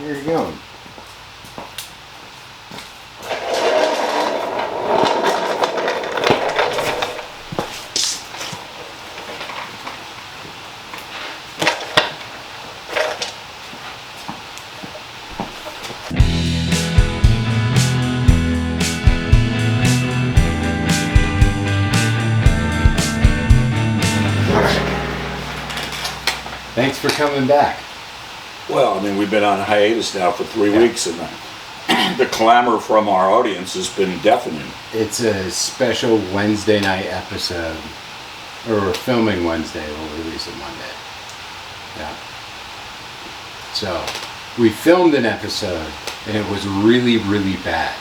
Where are you going? Thanks for coming back. Well, I mean, we've been on hiatus now for 3 weeks, and the clamor from our audience has been deafening. It's a special Wednesday night episode, or we're filming Wednesday, we'll release it Monday. Yeah. So, we filmed an episode, and it was really, really bad.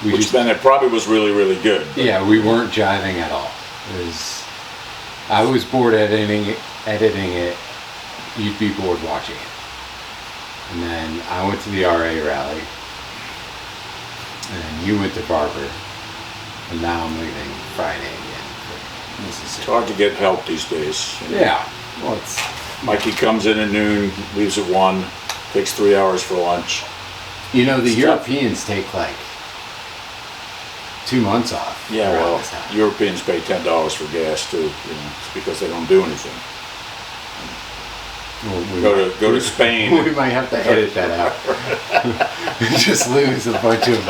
Which meant it probably was really, really good. Yeah, we weren't jiving at all. I was bored editing it. You'd be bored watching it. And then I went to the RA rally. And then you went to Barber. And now I'm leaving Friday again for Mississippi. It's hard to get help these days. Yeah. Well, Mikey comes in at noon, leaves at 1, takes 3 hours for lunch. You know, the Europeans take like 2 months off. Yeah, well, Europeans pay $10 for gas too. It's because they don't do anything. Well, go to Spain. We might have to edit that out. Just lose a bunch of.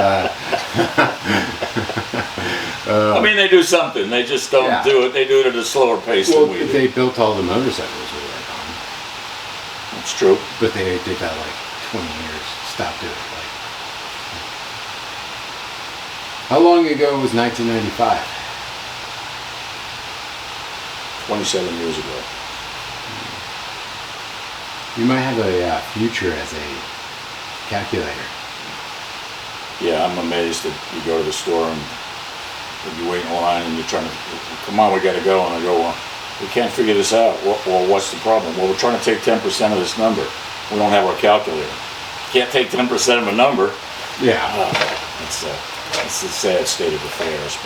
I mean, they do something. They just don't do it. They do it at a slower pace than we do. They built all the motorcycles we work on. That's true. But they did that like 20 years. Stopped doing it. Like, how long ago was 1995? 27 years ago. You might have a future as a calculator. Yeah, I'm amazed that you go to the store and you wait in line and you're trying to, come on, we got to go. And I go, well, we can't figure this out. Well, what's the problem? Well, we're trying to take 10% of this number. We don't have our calculator. Can't take 10% of a number. Yeah. It's a sad state of affairs.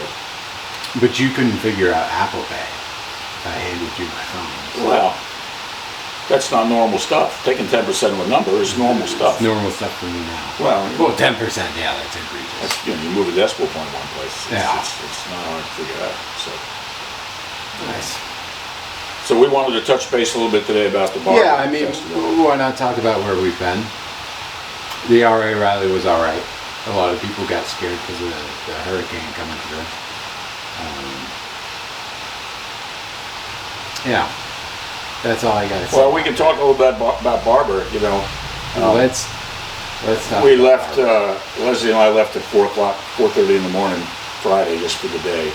But you couldn't figure out Apple Pay. I handed you my phone. Well, that's not normal stuff. Taking 10% of a number is normal stuff. It's normal stuff for me now. Well, 10%, yeah, that's egregious. You move a decimal point one place. It's not hard to figure out. So nice. So we wanted to touch base a little bit today about the Barber Festival. Why not talk about where we've been? The RA rally was all right. A lot of people got scared because of the hurricane coming through. Yeah. That's all I got to say. Well, we can talk a little bit about Barber, Let's talk. We left, Leslie and I left at 4:30 in the morning, Friday, just for the day.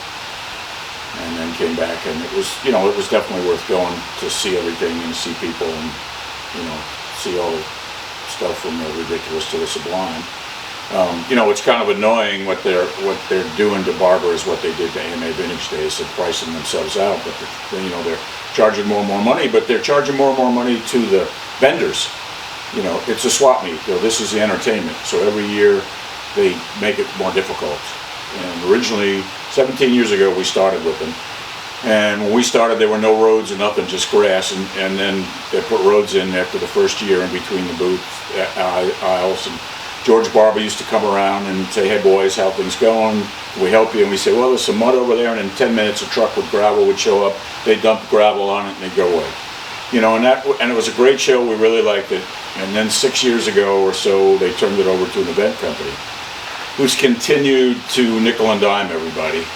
And then came back, and it was definitely worth going to see everything and see people and, see all the stuff from the ridiculous to the sublime. It's kind of annoying what they're doing to Barber is what they did to AMA Vintage Days. They're pricing themselves out, but they're charging more and more money, but they're charging more and more money to the vendors. It's a swap meet. This is the entertainment. So every year they make it more difficult. And originally, 17 years ago, we started with them. And when we started, there were no roads and nothing, just grass. And then they put roads in after the first year in between the booth aisles. And George Barber used to come around and say, hey boys, how things going? We help you. And we say, well, there's some mud over there. And in 10 minutes, a truck with gravel would show up. They'd dump gravel on it and they'd go away. And it was a great show. We really liked it. And then 6 years ago or so, they turned it over to an event company who's continued to nickel and dime everybody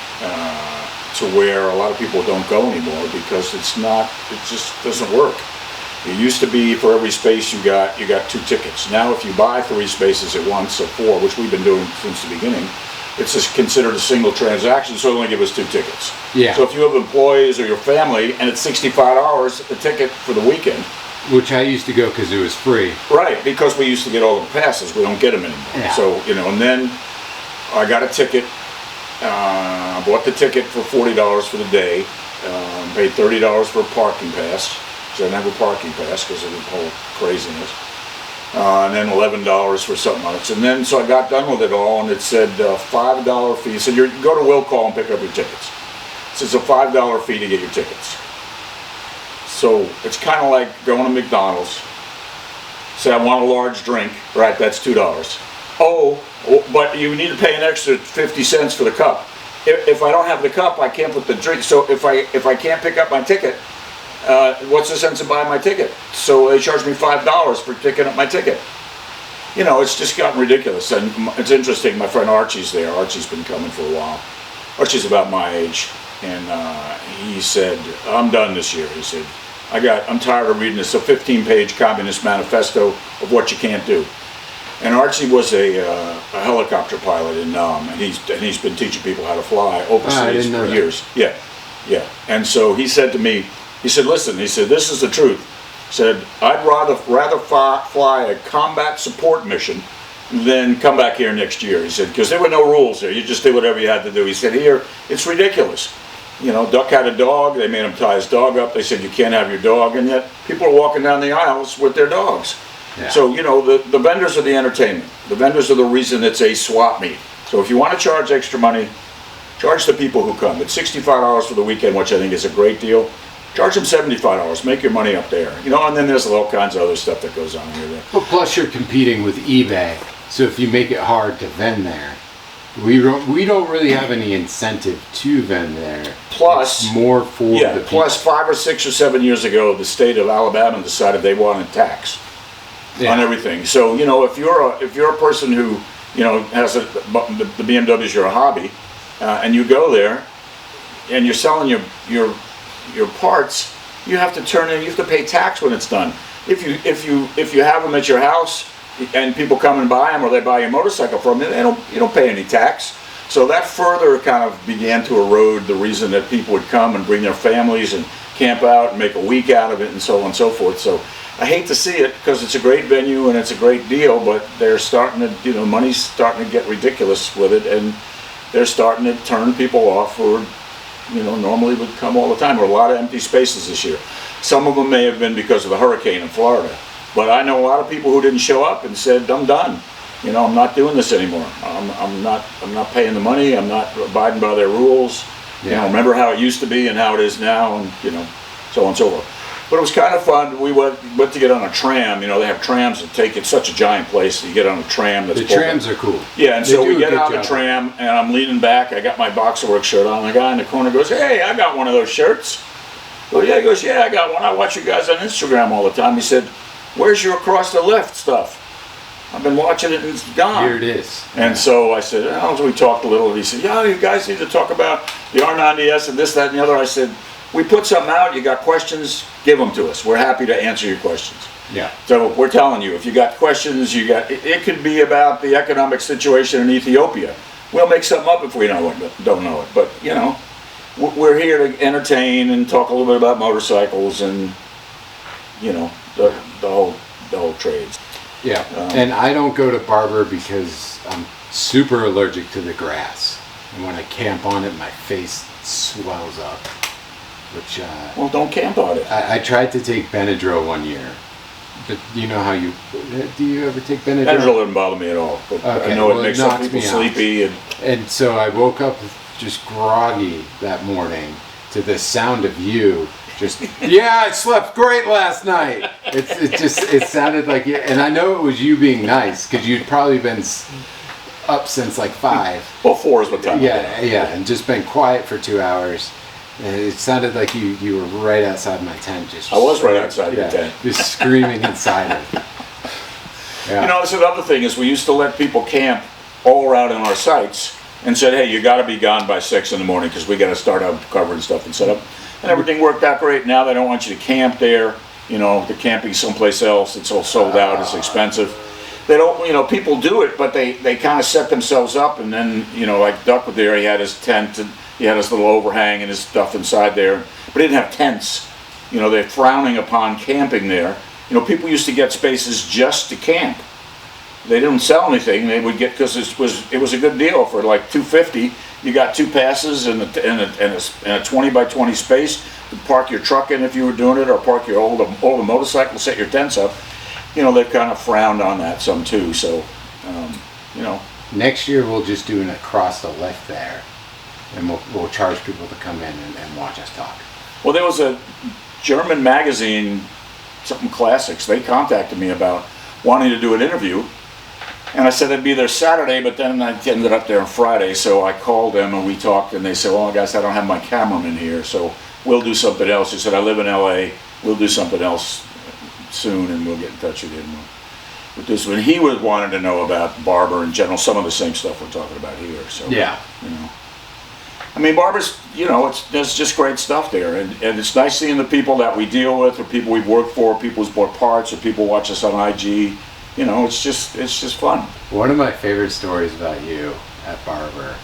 to where a lot of people don't go anymore because it just doesn't work. It used to be for every space you got 2 tickets. Now if you buy 3 spaces at once, or 4, which we've been doing since the beginning, it's just considered a single transaction, so they only give us 2 tickets. Yeah. So if you have employees or your family and it's $65 a ticket for the weekend. Which I used to go because it was free. Right, because we used to get all the passes. We don't get them anymore. Yeah. So, and then I got a ticket, bought the ticket for $40 for the day, paid $30 for a parking pass, because I didn't have a parking pass because of the whole craziness, and then $11 for something else. And then, so I got done with it all, and it said $5 fee. It said, you go to Will Call and pick up your tickets. It says a $5 fee to get your tickets. So it's kind of like going to McDonald's, Say, I want a large drink, right, that's $2. Oh, but you need to pay an extra 50 cents for the cup. If I don't have the cup, I can't put the drink. So if I can't pick up my ticket, what's the sense of buying my ticket? So they charge me $5 for picking up my ticket. You know, it's just gotten ridiculous. And it's interesting, my friend Archie's there. Archie's been coming for a while. Archie's about my age. And he said, I'm done this year. He said, I'm tired of reading this, a 15-page communist manifesto of what you can't do. And Archie was a helicopter pilot in Nam, and he's been teaching people how to fly overseas for years. Yeah, yeah. And so he said to me, he said, listen, he said, this is the truth. He said, I'd rather fly a combat support mission than come back here next year. He said, because there were no rules there. You just did whatever you had to do. He said, here, it's ridiculous. You know, Duck had a dog. They made him tie his dog up. They said, you can't have your dog. And yet people are walking down the aisles with their dogs. Yeah. So, you know, the vendors are the entertainment. The vendors are the reason it's a swap meet. So if you want to charge extra money, charge the people who come. It's $65 for the weekend, which I think is a great deal. Charge them $75. Make your money up there. You know, and then there's all kinds of other stuff that goes on here. Well, plus you're competing with eBay. So if you make it hard to vend there, we don't really have any incentive to vend there. Plus, it's more for the people. Plus 5 or 6 or 7 years ago, the state of Alabama decided they wanted tax on everything. So, you know, if you're a person who, you know, has the BMW's your hobby, and you go there and you're selling your parts, you have to you have to pay tax when it's done. If you have them at your house and people come and buy them, or they buy your motorcycle from you, you don't pay any tax. So that further kind of began to erode the reason that people would come and bring their families and camp out and make a week out of it and so on and so forth. So I hate to see it, because it's a great venue and it's a great deal, but they're starting to, you know, money's starting to get ridiculous with it, and they're starting to turn people off who, you know, normally would come all the time. There were a lot of empty spaces this year. Some of them may have been because of the hurricane in Florida, but I know a lot of people who didn't show up and said, I'm done. You know, I'm not doing this anymore. I'm not paying the money. I'm not abiding by their rules. Yeah. You know, remember how it used to be and how it is now, and, you know, so on and so forth. But it was kind of fun. We went to get on a tram. You know, they have trams that take it. It's such a giant place. You get on a tram. The trams are cool. Yeah, and so we get on the tram, and I'm leaning back. I got my Boxerworks shirt on. The guy in the corner goes, hey, I got one of those shirts. Well, yeah, he goes, yeah, I got one. I watch you guys on Instagram all the time. He said, where's your across the left stuff? I've been watching it and it's gone. Here it is. And so I said, oh, so we talked a little, and he said, yeah, you guys need to talk about the R90S and this, that, and the other. I said, we put something out, you got questions, give them to us. We're happy to answer your questions. Yeah. So we're telling you, if you got questions, it could be about the economic situation in Ethiopia. We'll make something up if we don't know it. But, you know, we're here to entertain and talk a little bit about motorcycles and, you know, the whole trades. Yeah, and I don't go to barber because I'm super allergic to the grass. And when I camp on it, my face swells up. Which, well, don't camp on it. I tried to take Benadryl one year. But you know how do you ever take Benadryl? Benadryl doesn't bother me at all. But okay, I know it makes some people sleepy. And so I woke up just groggy that morning to the sound of you. Just, yeah, I slept great last night. It sounded like, and I know it was you being nice, because you'd probably been up since like 5. Well, 4 is what time. Yeah, and just been quiet for 2 hours. And it sounded like you were right outside my tent. Just I was right outside your tent. Just screaming inside it. Yeah. You know, that's another thing, is we used to let people camp all around in our sites and said, hey, you got to be gone by 6 in the morning because we got to start out covering stuff and set up. And everything worked out great. Now they don't want you to camp there. You know, they're camping someplace else. It's all sold out. It's expensive. They don't, you know, people do it, but they kind of set themselves up. And then, you know, like Duck was there, he had his tent and he had his little overhang and his stuff inside there. But he didn't have tents. You know, they're frowning upon camping there. You know, people used to get spaces just to camp. They didn't sell anything. They would get, because it was a good deal for like $250. You got 2 passes and a 20 by 20 space to park your truck in if you were doing it, or park your older motorcycle, set your tents up. You know, they've kind of frowned on that some too. So, you know. Next year we'll just do an across the left there, and we'll charge people to come in and watch us talk. Well, there was a German magazine, something Classics. They contacted me about wanting to do an interview. And I said I'd be there Saturday, but then I ended up there on Friday. So I called them and we talked, and they said, "Well, guys, I don't have my cameraman here, so we'll do something else." He said, "I live in LA. We'll do something else soon, and we'll get in touch with you." With this one, he was wanting to know about Barber in general, some of the same stuff we're talking about here. So Yeah. you know, I mean, Barber's, you know, there's just great stuff there, and it's nice seeing the people that we deal with, or people we've worked for, people who's bought parts, or people watch us on IG. You know, it's just fun. One of my favorite stories about you at Barber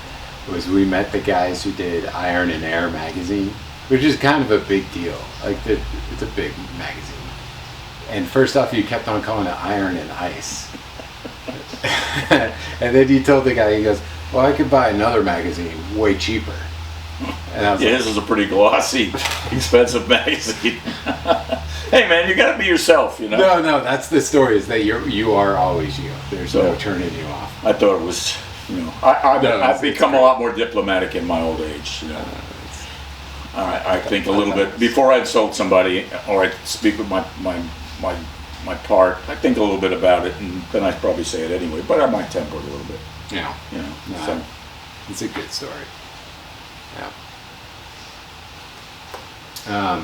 was we met the guys who did Iron and Air magazine, which is kind of a big deal. Like, it's a big magazine. And first off, you kept on calling it Iron and Ice. And then you told the guy, he goes, "Well, I could buy another magazine way cheaper." And I was Yeah, like, this is a pretty glossy, expensive magazine. Hey, man, you gotta be yourself, you know? no, that's the story, is that you are always you. There's no turning you off. I thought it was, you know, I've become a lot more diplomatic in my old age, you know. I think a little bit, before I insult somebody, or I speak with my part, I think a little bit about it, and then I'd probably say it anyway, but I might temper it a little bit, Yeah. you know. No, So, it's a good story. Yeah.